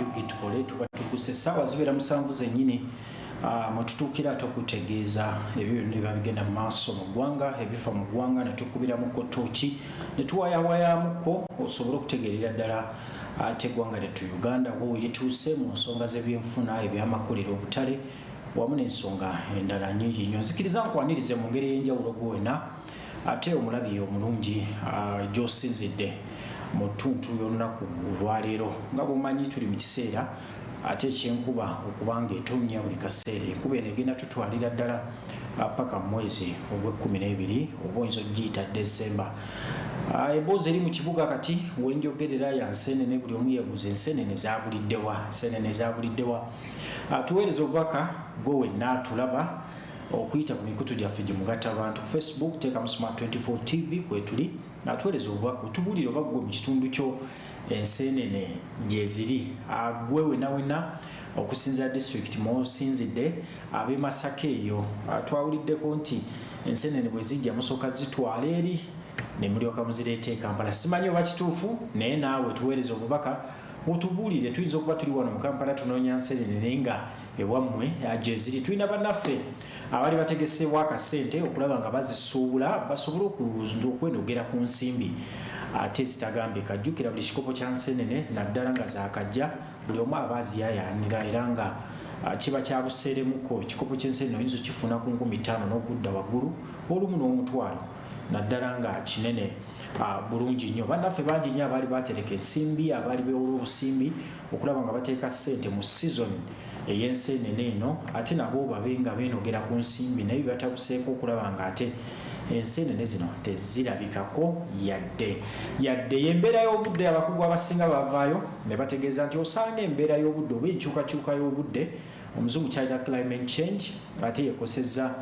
Tukole tubatukuse sawa zibera musanvu zennyini mututukira tokutegeeza ebyo niba bigenda maaso mu ggwanga ebifa mu ggwanga ne tukubira mu kotoki ne tuwayawayamuko osobola okutegeerera ddala ate eggwanga lyettu Uganda wo lituuse mu nsonga z'ebyenfuna ebyamakolero obutale wamu n'ensonga endala nnyingi nnyo nzikiriza nkwanirize mu ngeri ey'enjawulo gwena ate omulabi omulungi gy'osinzidde mu ttuntu y'olunaku olwaleero nga bw'omanyi tuli mu kiseera ate ekyenkuba okubanga etonnya buli kaseera enkuba eno egenda tutwalira ddala paka mu mwezi ogw'e12 oba oyinza ogiyita Desemba. Emboozi eri mu kibuga kati wenjogerera ya nseenene buli omu yeebuuza enseenene zaabuliddewa tuweereza obubaka gwe wenna tulaba okuyita ku mikutu gyaffe gye mugatta abantu ku Facebook teekamu Smart 24 TV kwetuli atuweereza obubaka otubuulire oba gwe mu kitundu kyo enseenene gye ziri gwe wenna okusinza district mw'osinzidde ab'e Masaka eyo twawuliddeko nti enseenene bwe zijja musooka zitwala eri ne mulyoka muzireeta e Kampala. Simanyi oba kituufu naye naawe tuweereza obubaka otubuulire. Tuyinza okuba tuli wano mu Kampala tunoonya nseenene naye nga ewammwe gye ziri tulina bannaffe abali bategeseewo akasente okulaba nga bazisuubula basobole okwenogera ku nsimbi ate zitagambika. Jjukira buli kikopo kya nseenene naddala nga zaakajja buli omu aba aziyaayaanira era nga kiba kya buseeremuko. Ekikopo ky'enseenene oyinza okifuna ku 50 n'okudda waggulu olumu n'omutwalo naddala nga kinene bulungi nnyo. Bannaffe bangi nnyo abaali batereka ensimbi abaali beewola obusimbi okulaba nga bateeka ssente mu season ey'enseenene eno ate nabo babe nga beenogera ku nsimbi naye batabuseeko okulaba nga ate enseenene zino tezirabikako yadde y'embeera y'obudde. Abakugu abasinga bavaayo ne bategeeza nti osanga embeera y'obudde oba enkyukakyuka y'obudde omuzungu kyayita climate change ate yekosezza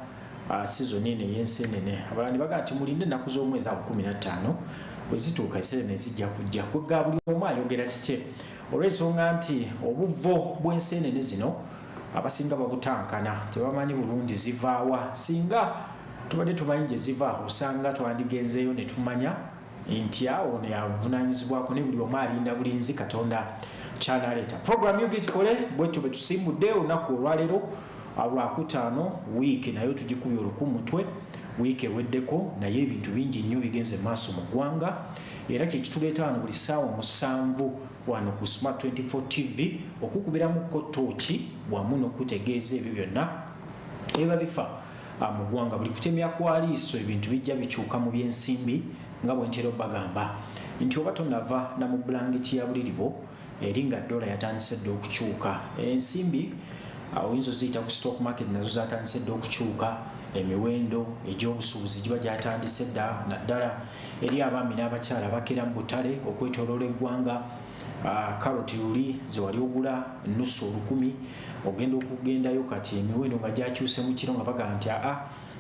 season eno ey'enseenene. Abalala ne bagaa nti mulinde ennaku z'omwezi 15 bwe zituuka enseenene zijja kujja kwegga buli omu ayogera kike olw'ensonga nti obuvvo bw'enseenene zino abasinga babutankana tebamanyi bulungi zivaawa. Singa tubadde tumanyi gye ziva osanga twandigenzeeyo ne tumanya nti awo ne yavunaanyizibwako ne buli omu alinda bulinzi Katonda ky'analeeta. Programu y'Tukole bwetyo bwe tusimbudde olunaku olwaleero Lwakutaano wiiki nayo tugikubye olukumutwe wiiki eweddeko naye ebintu bingi nnyo bigenze maaso mu ggwanga era kye kituleeta wano buli ssaawa 7 wano ku Smart 24 TV okukubiramu kotoki wamu n'okutegeeza ebyo byonna ebiba bifa mu ggwanga. Buli kutemya kwa liiso ebintu bijja bikyuka mu by'ensimbi nga bwe ntera bagamba nti oba tonava na mu bulangiti ya buliribo eri nga dola yatandise dde okukyuka. Ensimbi oyinza oziyita ku stock market nazo zatandise dde okukyuka. Emiwendo egy'obusuubuzi giba gyatandise dda naddala eri abaami n'abakyala abakeera mu butale okwetooloola eggwanga. Karoti luli ze wali ogula nusu 10 ogenda okugendayo kati emiwendo nga gyakyuse mu kiro nga bagaa nti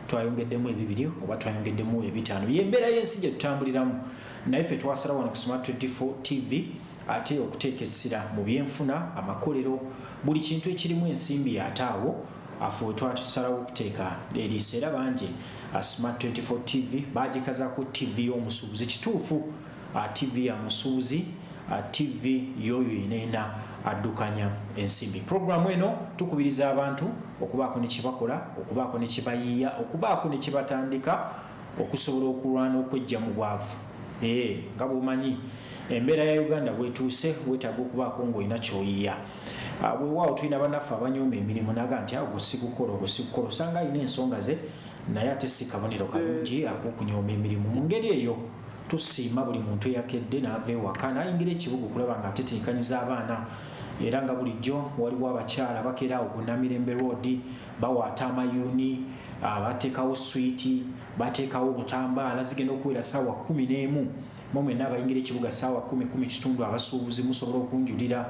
twayongeddemu 2 oba twayongeddemu 5. Y'embeera y'ensi gye tutambuliramu naye ffe twasala wano ku Smart 24 TV ate okuteeka essira mu byenfuna amakolero buli kintu ekirimu ensimbi ate awo afuwe twatusalawo okuteeka eriiso era bangi Smart 24 TV bagikazaako TV y'omusuubuzi. Kituufu TV ya musuubuzi TV yoyo yenena addukanya ensimbi. Programu eno tukubiriza abantu okubaako ne kibakola okubaako ne kibayiiya okubaako ne kibatandika okusobola okulwana okwejja mu bwavu. Nga bw'omanyi embeera ya Uganda bwetuuse weetaaga okubaako ng'olina kyoyiiya. Weewaawo tulina bannaffe abanyooma emirimu naga nti gwe sikukola osanga alina ensonga ze naye ate si kabonero kalungi ak'okunyooma emirimu. Mu ngeri eyo tusiima buli muntu eyakedde n'ava ewaka n'ayingira ekibuga okulaba nga ateteekanyiza abaana era nga bulijjo waliwo abakyala bakeera awo ku Namirembe Road bawaata amayuuni bateekawo swiiti bateekawo obutambaala zigenda okuwera ssaawa 11 mwenna abayingira ekibuga ssaawa 10 abasuubuzi musobola okunjulira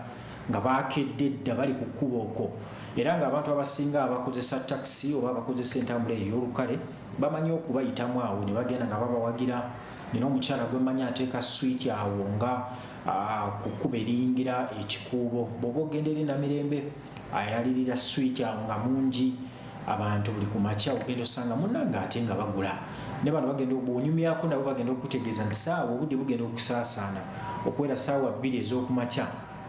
nga bakedde dda bali ku kkubo okwo era ng'abantu abasinga abakozesa taxi oba abakozesa entambula ey'olukale bamanyi okubayitamu awo ne bagenda nga babawagira. Nina omukyala gwe mmanyi ateeka swiiti awo nga ku kkubo eriyingira ekikuubo bw'oba ogenda eri Namirembe ayalirira swiiti awo nga mungi abantu buli ku makya ogenda osanga munnanga ate nga bagula ne bano bagenda bw'onyumyako nabo bagenda okutegeeza nti ssaawa obudde bugenda okusaasaana okuwera ssaawa 2 ez'okumakya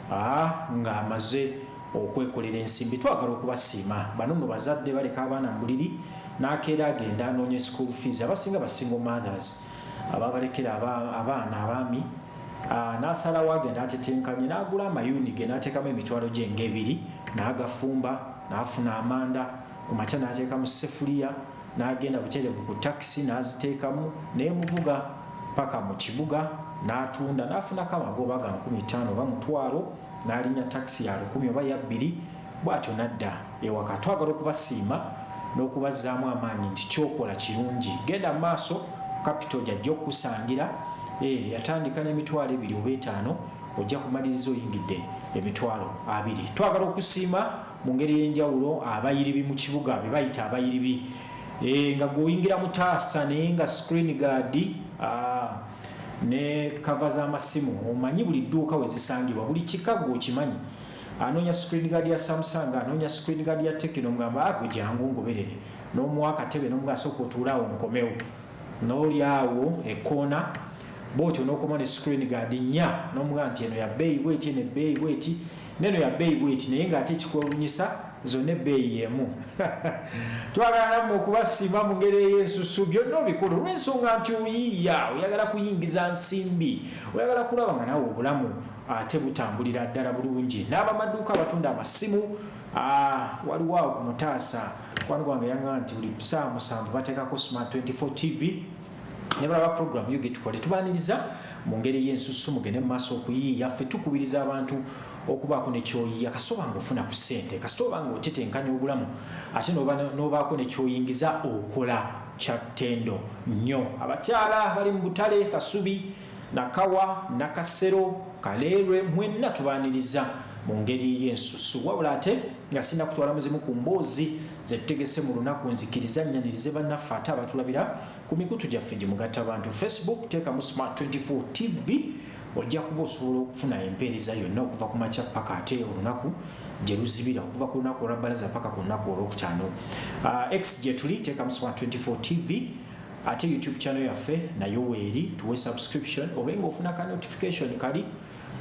nga amaze okwekolera ensimbi. Twagala okubasiima bano nno bazadde baleka abaana mu buliri n'akeera agenda anoonye school fees. Abasinga basingle mothers ababalekera abaana abaami n'asalawo agenda atetenkanye n'agula amayuni ge n'ateekamu emitwalo gye ng'ebiri n'agafumba n'afuna amanda ku makya n'ateeka mu ssefuliya n'agenda butereevu ku takisi n'aziteekamu n'emuvuga paka mu kibuga n'atunda n'afunako amagoba ga 15 oba mutwalo n'alinnya takisi ya 10 oba ya 2 bw'atyo n'adda ewaka. Twagala okubasiima n'okubazzaamu amaanyi nti kyokola kirungi. Genda mu maaso capital gy'ajja okukusangira. Yatandika n'emitwalo 2 oba 5 ojja kumaliriza oyingidde emitwalo 2. Twagala okusiima mu ngeri y'enjawulo abayiribi mu kibuga be bayita abayiribi nga guyingira mu taasa naye nga screen guard ne cover z'amasimu omanyi buli dduuka we zisangibwa, buli kikago okimanyi. Anoonya screen guard ya Samsung, anoonya screen guard ya Tecno, ngamba gwe jangu ngoberere n'omuwa akatebe n'omuga asooka otuulaawo nkomewo n'oli awo ekkoona bw'otyo n'okoma ne screen guard 4 n'omuga nti eno ya bbeeyi bw'eti eno ebbeeyi bw'eti n'eno ya bbeeyi bw'eti naye ng'ate ekikwewuunyisa zonna ebbeeyi y'emu. Twagala nammwe okubasiima mu ngeri ey'ensusu byonna obikolo olw'ensonga nti oyiiya oyagala kuyingiza nsimbi, oyagala kulaba nga nawe obulamu ate butambulira ddala bulungi. N'abamaduuka abatunda amasimu waliwo awo ku Mutaasa kwano gwange yanga nti buli ssaawa 7 bateekako Smart 24 TV ne balaba program yo Tukole. Tubaaniriza mu ngeri y'ensusu mugende mu maaso okuyiiya. Ffe tukubiriza abantu okubaako ne kyoyiya kasita nga ofuna ku ssente, kasita nga otetenkanya obulamu ate n'obaako ne kyoyingiza okola kya ttendo nnyo. Abakyala bali mu butale Kasubi, Nakawa, Nakasero, Kaleerwe mwenna tubaaniriza mu ngeri y'ensusu. Wabula ate nga sina kutwala muzimu ku mboozi zetutegese mu lunaku nzikiriza nnyanirize bannaffe ate abatulabira ku mikutu gyaffe gye mugatta abantu. Facebook teekamu Smart 24 TV ojja kuba osobola okufuna empeereza yonna okuva ku makya paka ate olunaku gye luzibira, okuva ku lunaku olwabbalaza paka ku lunaku olwokutaano. X gye tuli teekamu Smart 24 TV ate YouTube channel yaffe nayo weeri tuwe subscription obenga ofuna ka notification kali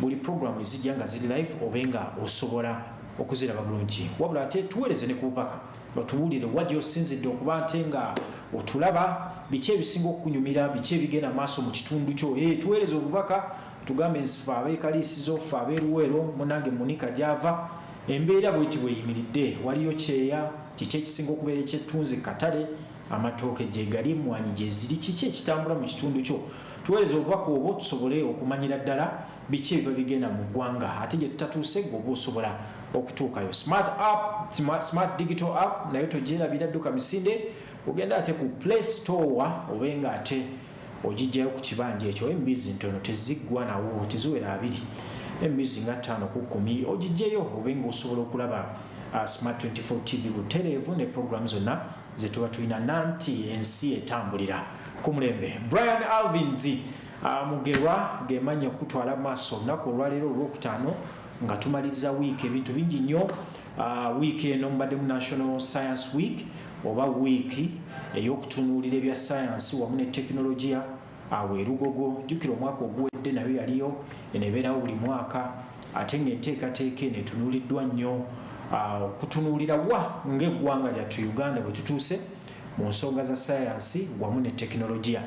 buli program ezijja nga ziri live obenga osobola okuziraba bulungi. Wabula ate tuweereze ne ku bupaka batuwulire wajja osinzidde okuba nte nga otulaba biki ebisinga okunyumira, biki ebigenda maaso mu kitundu kyo. Tuweereze obubaka tugambe nsifa abeekaliisizo ffe abeeruweero munange munika gyava embeera bweti bweyimiridde waliyo kyeya kiki ekisinga okubeera ekyettunzi katale amatooke gye gali mmwanyi gye ziri kiki ekitambula mu kitundu kyo. Tuweereze obubaka obwo tusobole okumanyira ddala biki ebiba bigenda mu ggwanga ate gye tutatuuse gwoba osobola okutuukayo. Smart digital app nayo togyerabira dduka misinde ogenda ate ku Play Store obenga ate ogijjayo ku kibanja ekyo. Embizi ntono teziggwa nawo teziwera 2 embizi nga 5 ku 10 ogijjayo obenga osobola okulaba Smart 24 TV butereevu ne program zonna zetuba tulina nanti ensi etambulira ku mulembe. Brian Alvinzi Mugerwa gemanya okutwala maaso olunaku olwaleero olwokutaano nga tumaliriza wiiki ebintu bingi nnyo. Wiiki eno mbadde mu National Science Week oba wiiki ey'okutunuulira ebya science wamu ne tekinologiya Weerugogo. Jjukira omwaka oguwedde nayo yaliyo eneebeerawo buli mwaka ate ng'enteekateeka eno etunuuliddwa nnyo okutunuulira wa ng'eggwanga lyattu Uganda bwe tutuuse mu nsonga za science wamu ne tekinologiya.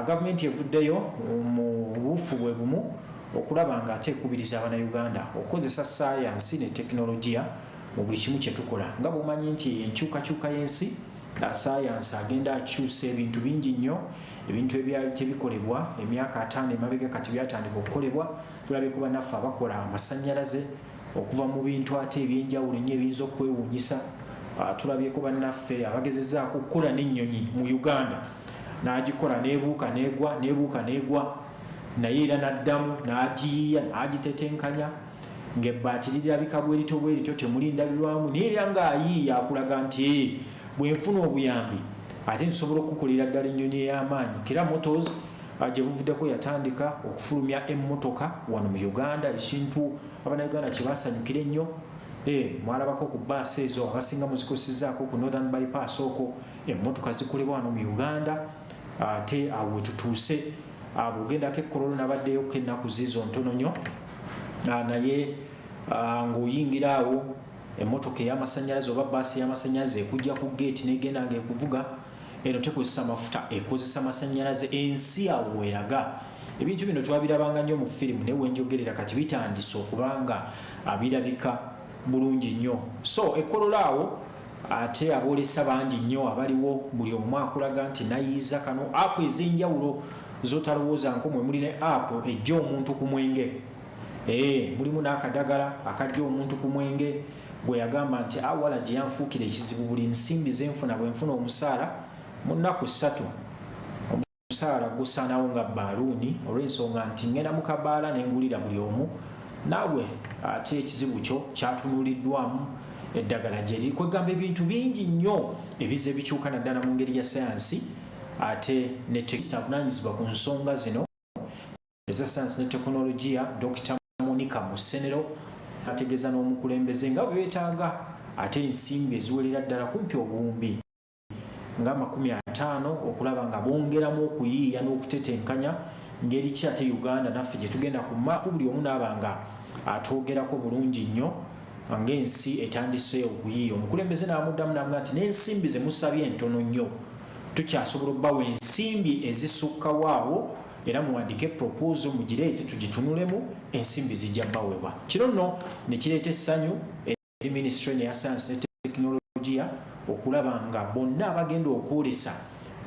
Gavumenti evuddeyo mu buufu bwe bumu okulaba nga ate ekubiriza Abannayuganda okukozesa science ne tekinologiya mu buli kimu kye tukola. Nga bw'omanyi nti enkyukakyuka y'ensi science agenda akyusa ebintu bingi nnyo, ebintu ebyali tebikolebwa emyaka 5 emabega kati byatandika okukolebwa. Tulabye ku bannaffe abakola amasannyalaze okuva mu bintu ate ebyenjawulo ennyo ebiyinza okwewuunyisa. Tulabyeko bannaffe abagezezzaako okukola n'ennyonyi mu Uganda n'agikola neebuuka neegwa neebuuka neegwa naye era n'addamu n'agiyiiya n'agitetenkanya ng'ebbaati lirabika bwerito bwerito temuli ndabirwamu naye era ng'ayiiya akulaga nti bwe nfuna obuyambi ate nsobola okukolera ddala ennyonyi ey'amaanyi. Kera Motors gye buvuddeko yatandika okufulumya emmotoka wano mu Uganda, ekintu Abannayuganda kye baasanyukira ennyo. Mwalabako ku bbaasi ezo abasinga muzikosezzaako ku Northern Bypass okwo emmotoka zikolebwa wano mu Uganda ate awo we tutuuse. Bw'ogendako ekkololo nabaddeyo ko ennaku ziizo ntono nnyo naye ng'oyingiraawo emmotoka ey'amasannyalaze oba baasi y'amasannyalaze ekujja ku geeti n'egenda ng'ekuvuga, eno tekozesa mafuta, ekozesa masannyalaze. Ensi awo weraga. Ebintu bino twabirabanga nnyo mu firimu naye wenjogerera kati bitandise okubanga birabika bulungi nnyo. So ekkolola awo ate aboolesa bangi nnyo abaliwo, buli omu akulaga nti nayiiza kano apu ez'enjawulo z'otalowooza nkomwe. Muli ne apu ejja omuntu ku mwenge, mulimu n'akadagala akajja omuntu ku mwenge gwe yagamba nti awala gye yanfuukira ekizibu, buli nsimbi zenfuna bwe nfuna omusaala mu nnaku 3 omusaala gusaanawo nga baaluuni, olw'ensonga nti ngenda mu kabaala n'engulira buli omu. Naawe ate ekizibu kyo kyatunuuliddwamu eddagala gye liri. Kwegamba ebintu bingi nnyo ebize bikyuka naddala mu ngeri ya sayansi ate ne avunaanyizibwa ku nsonga zino eza sayansi ne tekinologiya, Dr. Monica Musenero ategeeza n'omukulembeze nga bwe beetaaga ate ensimbi eziwerera ddala kumpi obuwumbi nga 50 okulaba nga bongeramu okuyiiya n'okutetenkanya ngeri ki ate Uganda naffe gye tugenda ku maapu buli omu naaba nga atwogerako bulungi nnyo ng'ensi etandise okuyiiya. Omukulembeze n'amuddamu n'amuga nti n'ensimbi ze musabye entono nnyo, tukyasobola obbawo ensimbi ezisukkawo awo era muwandike proposal mugireete tugitunulemu, ensimbi zijja bawebwa. Kino nno ne kireeta essanyu eri Ministry ya Science ne Technology okulaba nga bonna abagenda okwolesa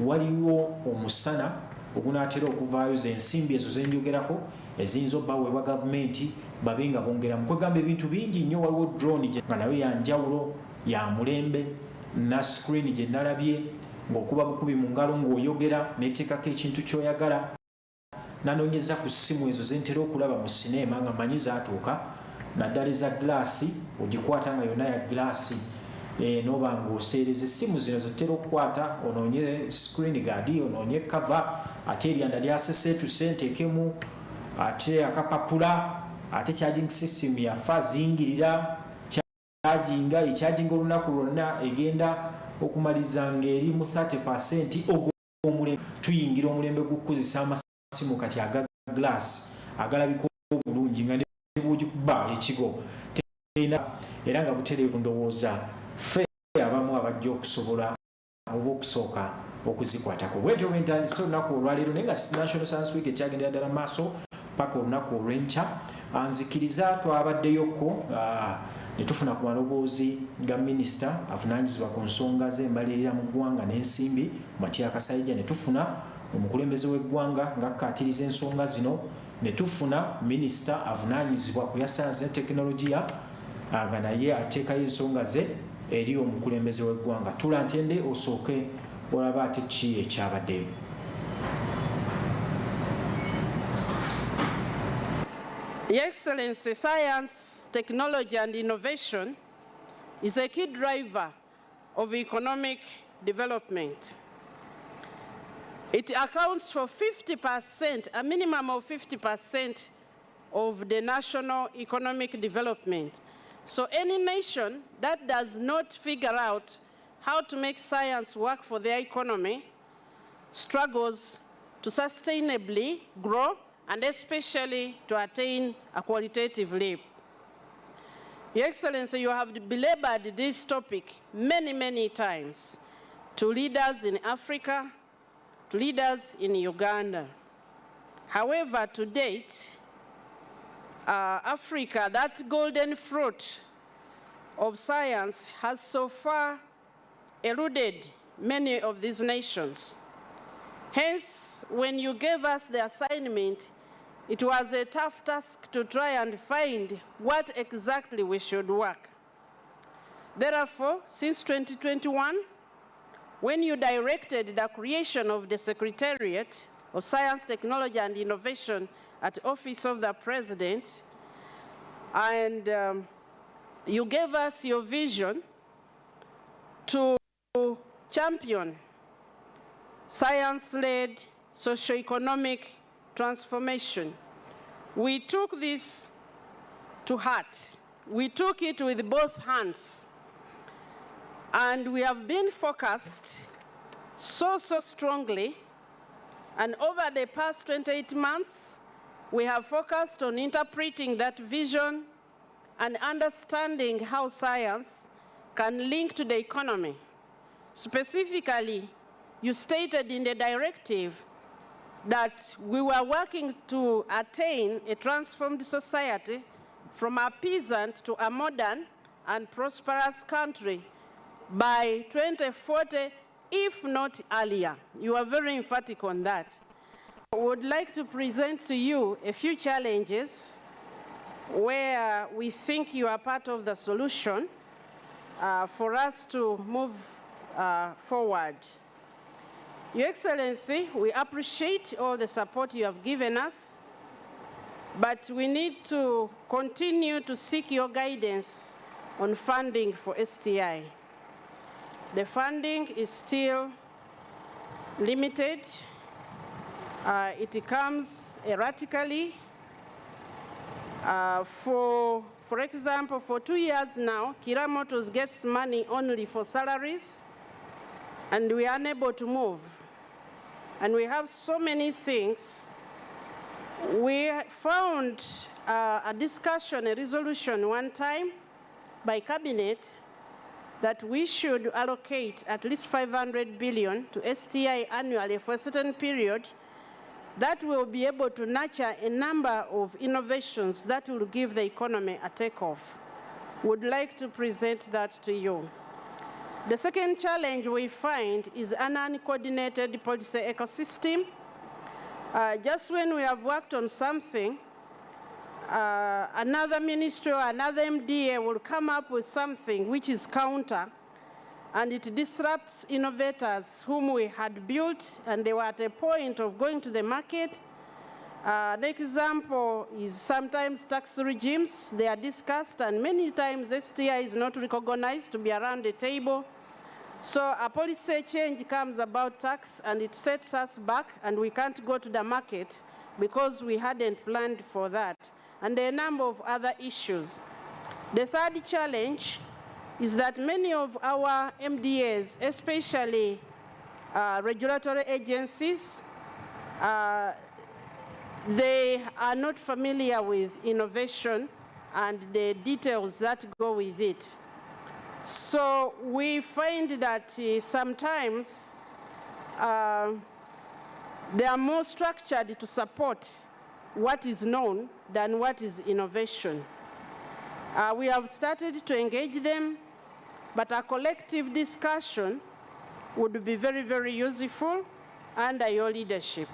waliwo omusana ogunaatera okuvaayo z'ensimbi ezo zenjogerako eziyinza obbawebwa gavumenti babe nga bongeramu. Kwegamba ebintu bingi nnyo, waliwo drone nga nayo yanjawulo ya mulembe na screen gye nalabye ng'okuba bukubi mu ngalo ng'oyogera neteekako ekintu ky'oyagala. Nanoonyeza ku ssimu ezo zentera okulaba mu sineema nga manyi zaatuuka naddala eza glaasi, ogikwata nga yonna ya glaasi n'oba ng'oseereza. essimu zino zitera okukwata onoonye screen guard, onoonye cover, ate eryanda lyaseseetuse nteekemu ate akapapula, ate charging system yafa zingirira ekyajinga olunaku lwonna egenda okumaliza ng'eri mu 30% ogw'omulembe. Tuyingira omulembe gw'okukozesa amasimu kati aga glass agalabika obulungi nga ne bw'ogikuba ekigo era nga butereevu. Ndowooza ffe abamu abajja okusobola oba okusooka okuzikwatako. Bwetyo bwe ntandise olunaku olwaleero naye nga National Science Week ekyagendera ddala maaso paka olunaku olw'enkya. Nzikiriza twabaddeyoko ne tufuna ku maloboozi ga minisita avunaanyizibwa ku nsonga z'embalirira mu ggwanga n'ensimbi Matya Kasaija, ne tufuna omukulembeze w'eggwanga ng'akkaatiriza ensonga zino, ne tufuna minisita avunaanyizibwa ku ya sayansi ne tekinologiya nga naye ateekayo ensonga ze eri omukulembeze w'eggwanga. Tula ntende osooke olaba ate ki ekyabaddeyo. Your Excellency, science, technology and innovation is a key driver of economic development. It accounts for 50%, a minimum of 50% of the national economic development. So any nation that does not figure out how to make science work for their economy struggles to sustainably grow and especially to attain a qualitative leap. Your Excellency, you have belabored this topic many, many times to leaders in Africa, to leaders in Uganda. However, to date, Africa, that golden fruit of science, has so far eluded many of these nations. Hence, when you gave us the assignment, it was a tough task to try and find what exactly we should work. Therefore, since 2021, when you directed the creation of the Secretariat of Science, Technology and Innovation at the Office of the President, and you gave us your vision to champion science-led socio-economic transformation. We took this to heart. We took it with both hands. And we have been focused so strongly. And over the past 28 months, we have focused on interpreting that vision and understanding how science can link to the economy. Specifically, you stated in the directive that we were working to attain a transformed society from a peasant to a modern and prosperous country by 2040, if not earlier. You are very emphatic on that. I would like to present to you a few challenges where we think you are part of the solution for us to move forward. Your Excellency, we appreciate all the support you have given us, but we need to continue to seek your guidance on funding for STI. The funding is still limited. It comes erratically. For example, for 2 years now, Kira Motors gets money only for salaries, and we are unable to move. And we have so many things. We found a discussion, a resolution one time by cabinet that we should allocate at least 500 billion to STI annually for a certain period that will be able to nurture a number of innovations that will give the economy a takeoff. Would like to present that to you. The second challenge we find is an uncoordinated policy ecosystem. Just when we have worked on something, another ministry or another MDA will come up with something which is counter, and it disrupts innovators whom we had built, and they were at a point of going to the market. An example is sometimes tax regimes. They are discussed, and many times STI is not recognized to be around the table. So a policy change comes about tax, and it sets us back, and we can't go to the market because we hadn't planned for that, and there are a number of other issues. The third challenge is that many of our MDAs, especially regulatory agencies, they are not familiar with innovation and the details that go with it. So we find that sometimes they are more structured to support what is known than what is innovation. We have started to engage them, but a collective discussion would be very, very useful under your leadership.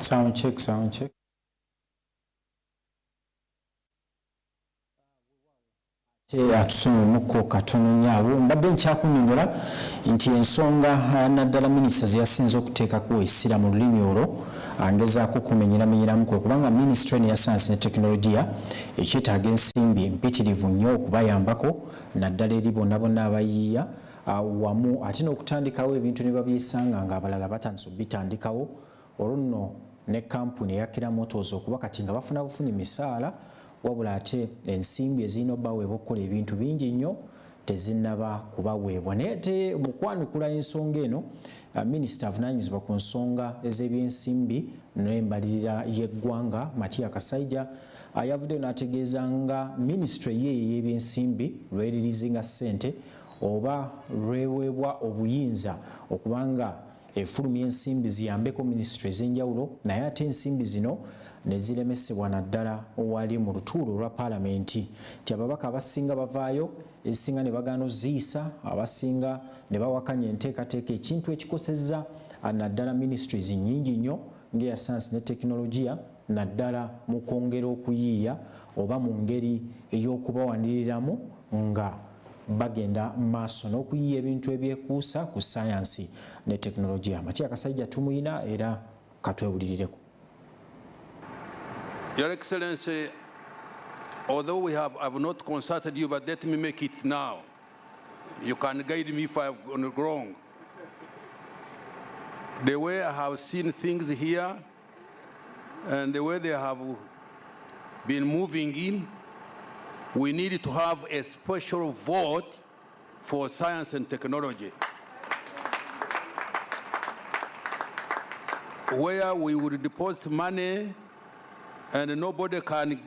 Sound check, sound check. Atusomeko katono nyawo mbadde nkyakunyonyola nti ensonga naddala minisita zeyasinze okuteekako essira mu lulimi olwo angezaako kumenyeramenyeramu kwe kubanga minisitule ya sayansi ne tekinologiya ekyetaaga ensimbi empitirivu nnyo okubayambako naddala eri bonna abayiiya wamu ate n'okutandikawo ebintu ne babyesanga ng'abalala batandise okubitandikawo olwo nno ne kampuni eya Motors okuba kati nga bafuna misaala wabula ate ensimbi ezirina obbaweebwa okukola ebintu bingi nnyo tezinnaba kubaweebwa. Naye ate mu kwanukula ensonga eno, minisita avunaanyizibwa ku nsonga ez'ebyensimbi n'embalirira y'eggwanga Matiya Kasaija yavuddeyo n'ategeeza nga minisitule ye ey'ebyensimbi lweririzinga ssente oba lweweebwa obuyinza okubanga efulumya ensimbi ziyambeko minisitule ez'enjawulo, naye ate ensimbi zino ne ziremesebwa naddala owali mu lutuulo olwa paalamenti. Nti ababaka abasinga bavaayo, ezisinga ne bagaana oziyisa, abasinga ne bawakanya enteekateeka, ekintu ekikosezza naddala ministries nnyingi nnyo ng'eya sayansi ne tekinologiya, naddala mu kwongera okuyiiya oba mu ngeri ey'okubawaniriramu nga bagenda maaso n'okuyiiya ebintu ebyekuusa ku sayansi ne tekinologiya. Matiya Kasaija tumuyina era katwewulirireko. Your Excellency, although I've not consulted you, but let me make it now. You can guide me if I've gone wrong. The way I have seen things here and the way they have been moving in, we need to have a special vote for science and technology, where we would deposit money and nobody can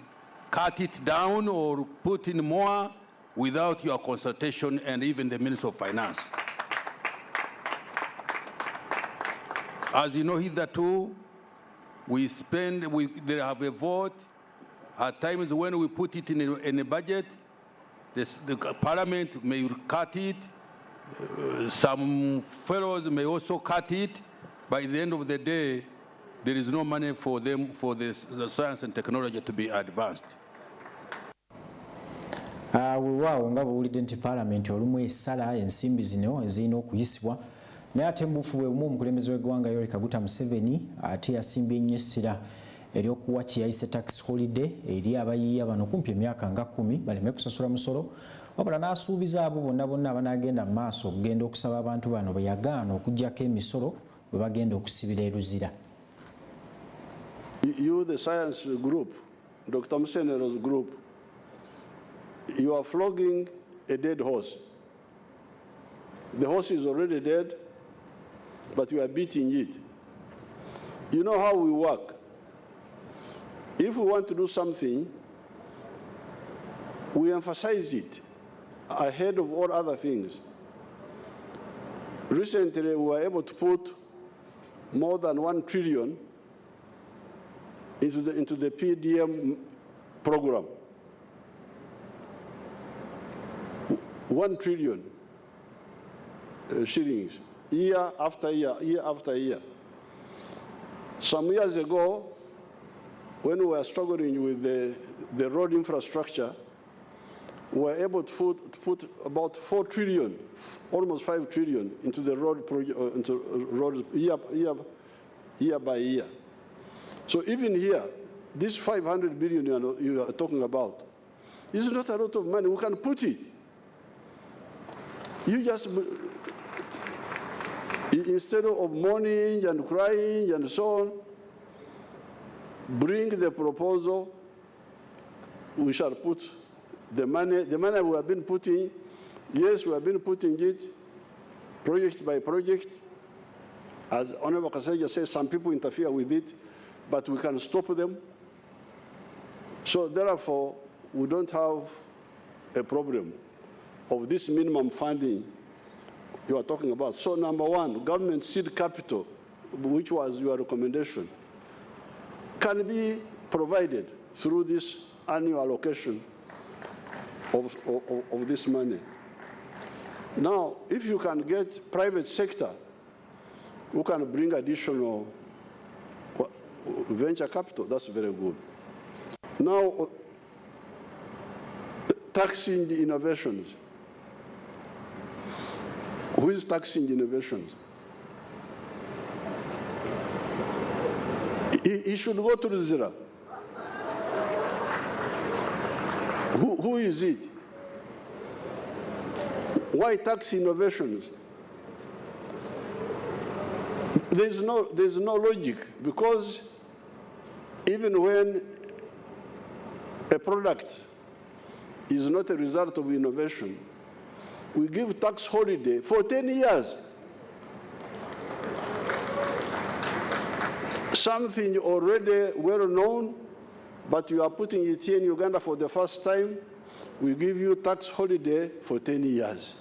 cut it down or put in more without your consultation and even the Minister of Finance. As you know, hitherto, they have a vote. At times when we put it in a budget, the Parliament may cut it. Some fellows may also cut it. By the end of the day, there is no money for them, for the science and technology to be advanced. Weewaawo nga bw'owulidde nti Parliament olumu esala ensimbi zino ezirina okuyisibwa, naye ate mubufu bwe bumu omukulembeze w'eggwanga Yoweri Kaguta Museveni ate yasimbye nnyo essira ery'okuwa kyeyayise tax holiday eri abayiiya bano kumpi emyaka nga 10 baleme kusasula musolo, wabula n'asuubiza abo bonna bonna abanaagenda mu maaso okugenda okusaba abantu bano bwe yagaana okuggyako emisolo bwe bagenda okusibira eruzira. You, the science group, Dr. Musenero's group, you are flogging a dead horse. The horse is already dead, but you are beating it. You know how we work. If we want to do something, we emphasize it ahead of all other things. Recently, we were able to put more than 1 trillion into the PDM program. 1 trillion shillings, year after year, year after year. Some years ago, when we were struggling with the road infrastructure, we were able to put about 4 trillion, almost 5 trillion into the road year by year. So even here, this 500 billion you are talking about is not a lot of money. We can put it. You just, instead of mourning and crying and so on, bring the proposal. We shall put the money we have been putting. Yes, we have been putting it project by project. As Honorable Kasaija says, some people interfere with it, but we can stop them. So therefore, we don't have a problem of this minimum funding you are talking about. So number one, government seed capital, which was your recommendation, can be provided through this annual allocation of this money. Now, if you can get private sector who can bring additional venture capital, that's very good. Now, taxing the innovations. Who is taxing innovations? He should go to the zero. Who is it? Why tax innovations? There's no logic, because even when a product is not a result of innovation, we give tax holiday for 10 years. Something already well known, but you are putting it here in Uganda for the first time, we give you tax holiday for 10 years.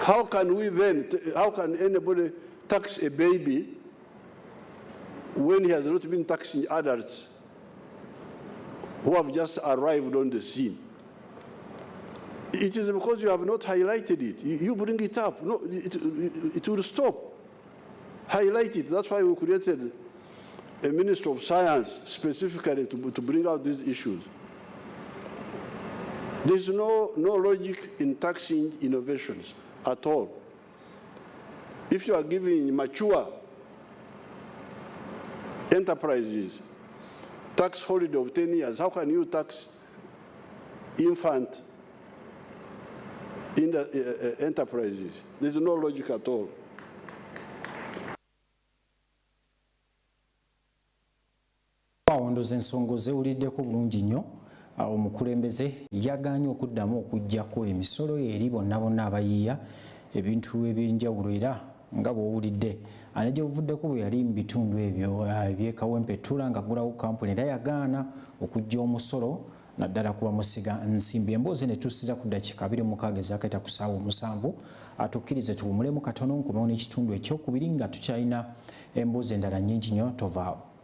How can we then, how can anybody tax a baby when he has not been taxing adults who have just arrived on the scene? It is because you have not highlighted it. You bring it up. No, it will stop. Highlight it. That's why we created a Minister of Science specifically to bring out these issues. There's no logic in taxing innovations at all. If you are giving mature enterprises tax holiday of 10 years, how can you tax infant in the enterprises? There's no logic at all. Awandoza ensonga zewuliddeko bulungi nnyo. Omukulembeze yagaanye okuddamu okuggyako emisolo eri bonna abayiiya ebintu ebyenjawulo era nga bw'owulidde ane gye buvuddeko bwe yali mu bitundu ebyo eby'ekawempettula ng'aggulawo kampuni era yagaana okuggya omusolo naddala kuba musiga nsimbi. Emboozi ne tussiza ku ddakiika 26 ezaakayita ku ssaawa 7 atukkirize tuwumulemu katono nkomewo n'ekitundu ekyokubiri nga tukyalina emboozi endala nnyingi nnyo tovaawo.